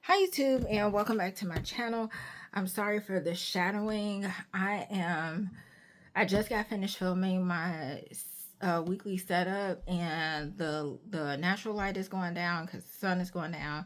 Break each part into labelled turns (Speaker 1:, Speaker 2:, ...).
Speaker 1: Hi YouTube, and welcome back to my channel. I'm sorry for the shadowing. I just got finished filming my weekly setup, and the natural light is going down because the sun is going down,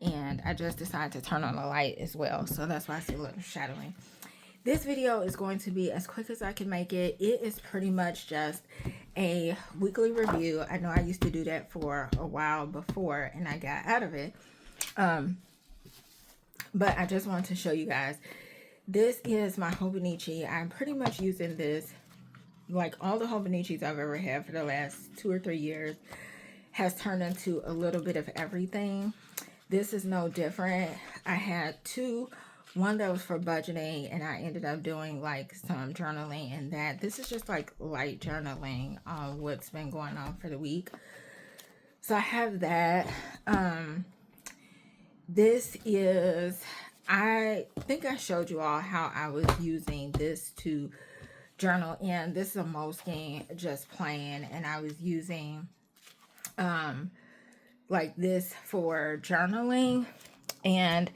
Speaker 1: and I just decided to turn on the light as well, so that's why I see a little shadowing. This video is going to be as quick as I can make it. It is pretty much just a weekly review. I know I used to do that for a while before and I got out of it. But I just wanted to show you guys. This is my Hobonichi. I'm pretty much using this, like all the Hobonichis I've ever had for the last 2 or 3 years has turned into a little bit of everything. This is no different. I had two. One that was for budgeting, and I ended up doing like some journaling and that. This is just like light journaling on what's been going on for the week. So I have that. This is, I think I showed you all how I was using this to journal in. This is a Moleskine just plain, and I was using like this for journaling. And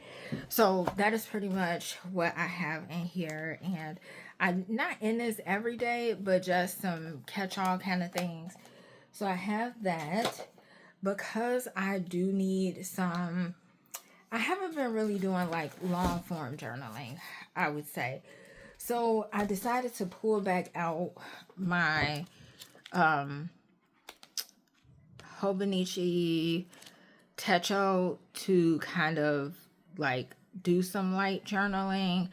Speaker 1: so that is pretty much what I have in here. And I'm not in this every day, but just some catch-all kind of things. So I have that because I do need some. I haven't been really doing like long form journaling, I would say. So I decided to pull back out my Hobonichi Techo to kind of like do some light journaling,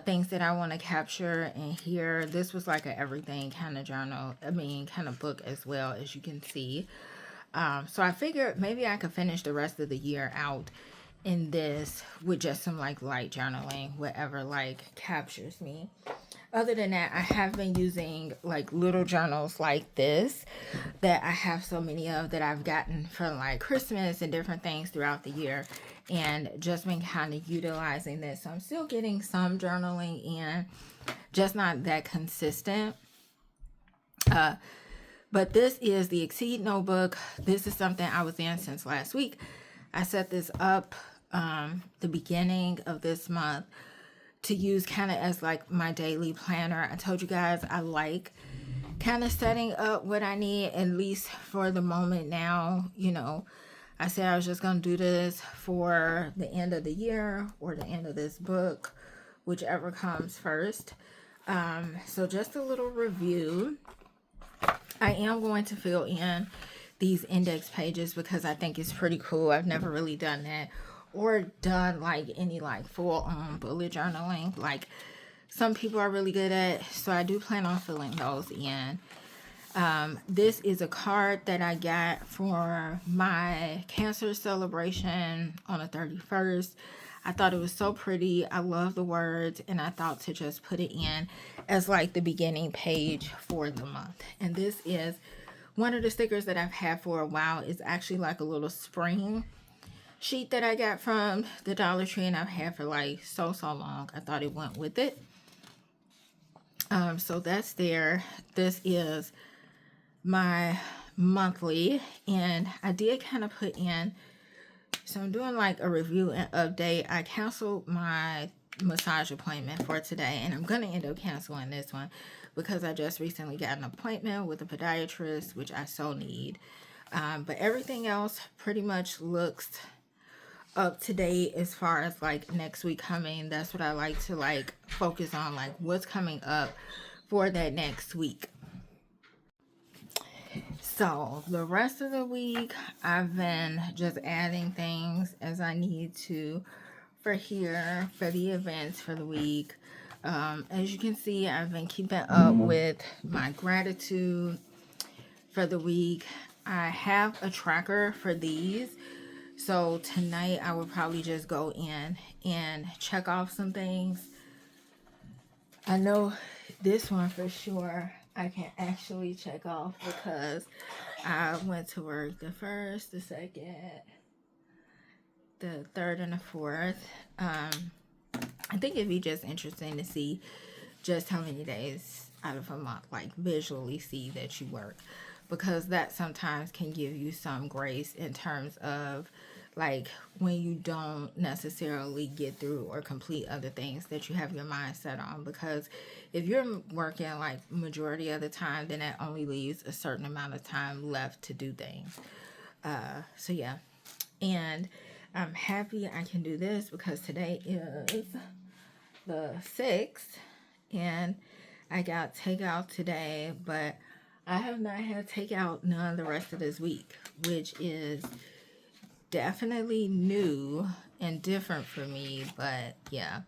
Speaker 1: things that I want to capture in here. This was like a everything kind of journal, kind of book as well, as you can see. So I figured maybe I could finish the rest of the year out in this with just some like light journaling, whatever like captures me. Other than that, I have been using like little journals like this that I have so many of that I've gotten from like Christmas and different things throughout the year, and just been kind of utilizing this. So I'm still getting some journaling in, just not that consistent. But this is the Exceed notebook. This is something I was in since last week. I set this up the beginning of this month to use kind of as like my daily planner. I told you guys I like kind of setting up what I need, at least for the moment now. You know, I said I was just going to do this for the end of the year or the end of this book, whichever comes first. So just a little review. I am going to fill in these index pages because I think it's pretty cool. I've never really done that or done like any like full on bullet journaling like some people are really good at. So I do plan on filling those in. This is a card that I got for my cancer celebration on the 31st. I thought it was so pretty. I love the words, and I thought to just put it in as like the beginning page for the month. And this is one of the stickers that I've had for a while. It's actually like a little spring sheet that I got from the Dollar Tree, and I've had for like so long. I thought it went with it. So that's there. This is my monthly, and I did kind of put in, so I'm doing like a review and update. I canceled my massage appointment for today, and I'm going to end up canceling this one because I just recently got an appointment with a podiatrist, which I so need. But everything else pretty much looks up to date as far as like next week coming. That's what I like to like focus on, like what's coming up for that next week. So the rest of the week I've been just adding things as I need to for here, for the events for the week. As you can see, I've been keeping up with my gratitude for the week. I have a tracker for these. So tonight I will probably just go in and check off some things. I know this one for sure I can actually check off because I went to work the 1st, the 2nd, the 3rd, and the 4th. I think it'd be just interesting to see just how many days out of a month, like visually see that you work, because that sometimes can give you some grace in terms of like when you don't necessarily get through or complete other things that you have your mind set on. Because if you're working like majority of the time, then that only leaves a certain amount of time left to do things. So yeah, and I'm happy I can do this because today is the 6th, and I got takeout today, but I have not had takeout none the rest of this week, which is definitely new and different for me. But yeah,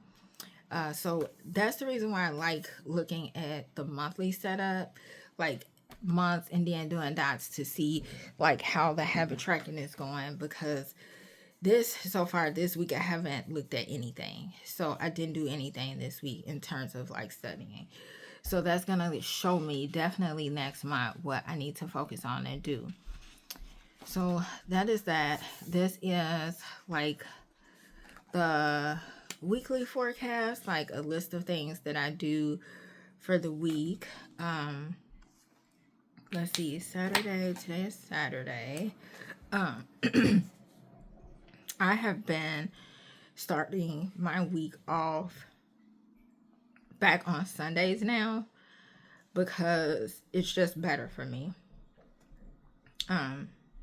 Speaker 1: so that's the reason why I like looking at the monthly setup, like months, and then doing dots to see like how the habit tracking is going. Because so far this week I haven't looked at anything, so I didn't do anything this week in terms of like studying. So that's gonna show me definitely next month what I need to focus on and do. So that is that. This is like the weekly forecast, like a list of things that I do for the week. Let's see, Saturday. Today is Saturday. I have been starting my week off back on Sundays now because it's just better for me.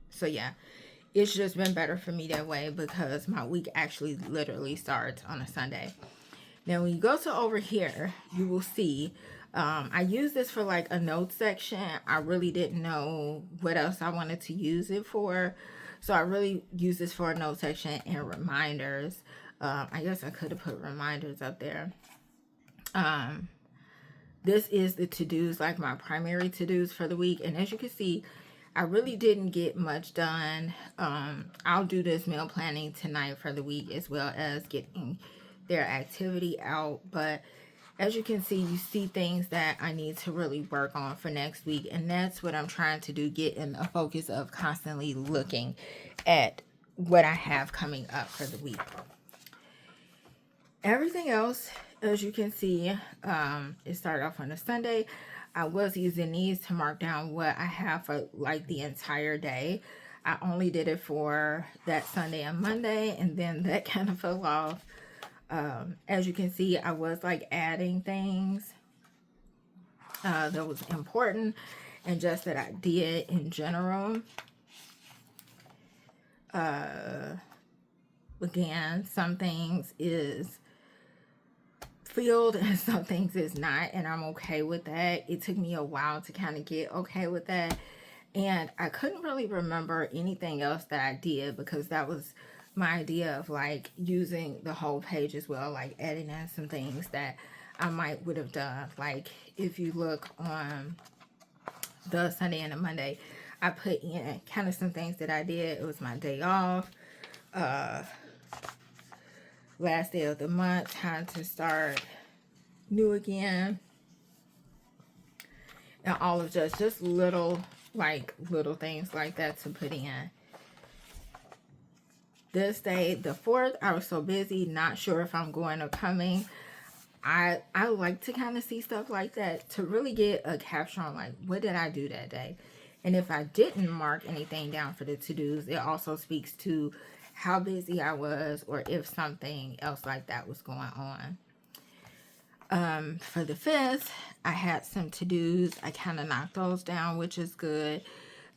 Speaker 1: So yeah, it's just been better for me that way because my week actually literally starts on a Sunday. Now, when you go to over here, you will see I use this for like a note section. I really didn't know what else I wanted to use it for. So I really use this for a note section and reminders. I guess I could have put reminders up there. This is the to-dos, like my primary to-dos for the week. And as you can see, I really didn't get much done. I'll do this meal planning tonight for the week as well as getting their activity out. But as you can see, you see things that I need to really work on for next week. And that's what I'm trying to do, get in a focus of constantly looking at what I have coming up for the week. Everything else, as you can see, it started off on a Sunday. I was using these to mark down what I have for like the entire day. I only did it for that Sunday and Monday, and then that kind of fell off. As you can see, I was like adding things that was important and just that I did in general. Again, some things is filled and some things is not, and I'm okay with that. It took me a while to kind of get okay with that, and I couldn't really remember anything else that I did because that was my idea of like using the whole page as well, like adding in some things that I would have done. Like if you look on the Sunday and the Monday, I put in kind of some things that I did. It was my day off, last day of the month, time to start new again, and all of just little things like that to put in. This day, the 4th, I was so busy, not sure if I'm going or coming. I like to kind of see stuff like that to really get a capture on like what did I do that day. And if I didn't mark anything down for the to-dos, it also speaks to how busy I was or if something else like that was going on. For the 5th, I had some to-dos. I kind of knocked those down, which is good.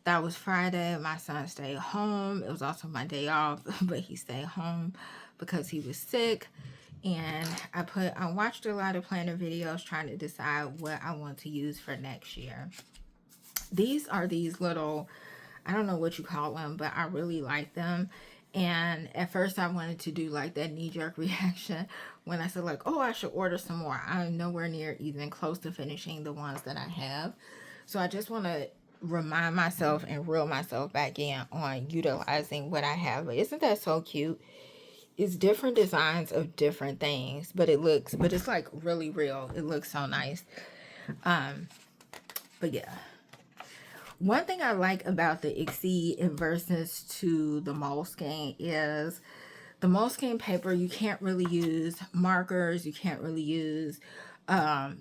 Speaker 1: That was Friday. My son stayed home. It was also my day off, but he stayed home because he was sick. And I watched a lot of planner videos trying to decide what I want to use for next year. These are these little, I don't know what you call them, but I really like them. And at first I wanted to do like that knee-jerk reaction when I said like, oh, I should order some more. I'm nowhere near even close to finishing the ones that I have. So I just want to remind myself and reel myself back in on utilizing what I have. But isn't that so cute? It's different designs of different things, but it's like really real. It looks so nice. But yeah. One thing I like about the Exceed in versus to the Moleskine is the Moleskine paper, you can't really use markers. You can't really use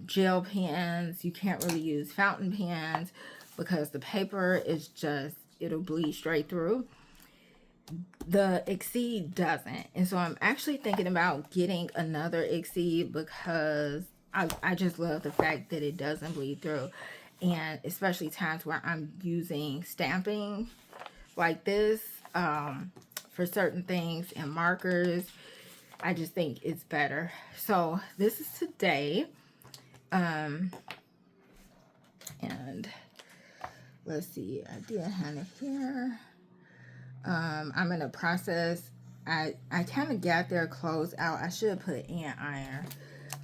Speaker 1: gel pens. You can't really use fountain pens because the paper is just, it'll bleed straight through. The Exceed doesn't. And so I'm actually thinking about getting another Exceed because I just love the fact that it doesn't bleed through. And especially times where I'm using stamping like this for certain things and markers, I just think it's better. So this is today. And let's see, I did have it here. I'm in a process. I kind of got their clothes out. I should put in iron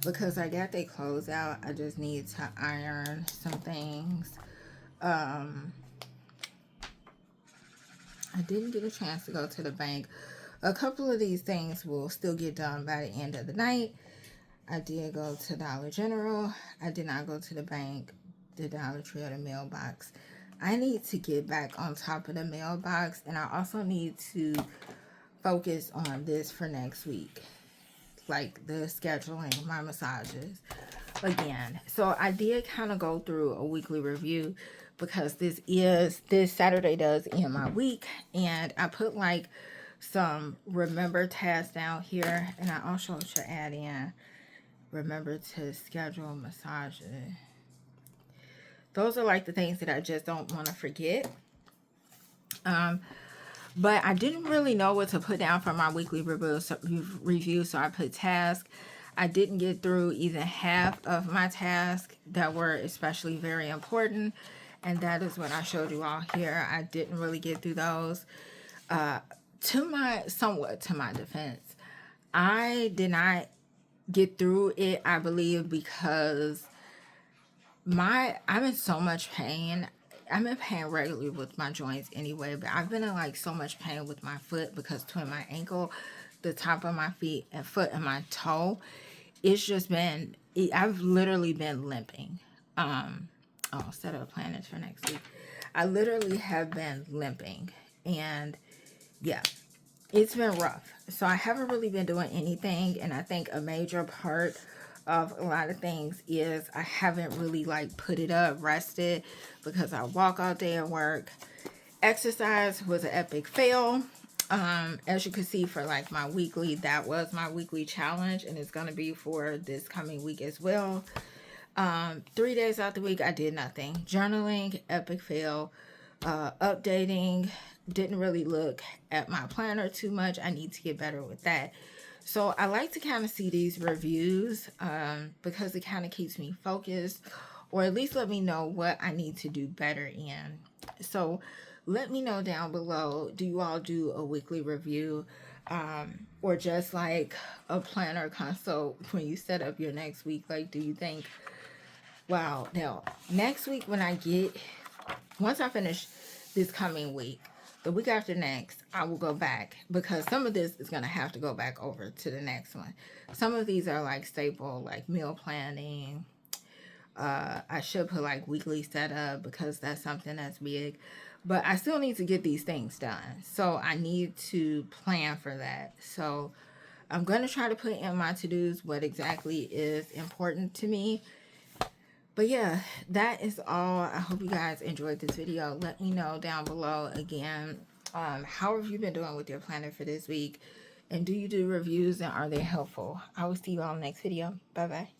Speaker 1: because I got their clothes out. I just need to iron some things. I didn't get a chance to go to the bank. A couple of these things will still get done by the end of the night. I did go to Dollar General. I did not go to the bank, the Dollar Tree, or the mailbox. I need to get back on top of the mailbox, and I also need to focus on this for next week, like the scheduling my massages again. So I did kind of go through a weekly review because this Saturday does end my week, and I put like some remember tasks down here, and I also should add in remember to schedule massages. Those are like the things that I just don't want to forget. But I didn't really know what to put down for my weekly review, so I put task. I didn't get through even half of my tasks that were especially very important, and that is what I showed you all here. I didn't really get through those. Somewhat to my defense, I did not get through it, I believe, because I'm in so much pain. I'm in pain regularly with my joints anyway, but I've been in like so much pain with my foot because between my ankle, the top of my feet and foot and my toe, it's just been, I've literally been limping. Set up planners for next week. I literally have been limping, and yeah, it's been rough. So I haven't really been doing anything, and I think a major part of a lot of things is I haven't really like put it up, rested, because I walk all day at work. Exercise was an epic fail. As you can see for like my weekly, that was my weekly challenge, and it's going to be for this coming week as well. 3 days out the week, I did nothing. Journaling, epic fail. Updating, didn't really look at my planner too much. I need to get better with that. So I like to kind of see these reviews because it kind of keeps me focused, or at least let me know what I need to do better in. So let me know down below, do you all do a weekly review or just like a planner consult when you set up your next week? Like, do you think, wow, now next week once I finish this coming week, the week after next, I will go back because some of this is going to have to go back over to the next one. Some of these are like staple, like meal planning. I should put like weekly setup because that's something that's big. But I still need to get these things done. So I need to plan for that. So I'm going to try to put in my to-dos what exactly is important to me. But yeah, that is all. I hope you guys enjoyed this video. Let me know down below again, how have you been doing with your planner for this week? And do you do reviews, and are they helpful? I will see you all next video. Bye-bye.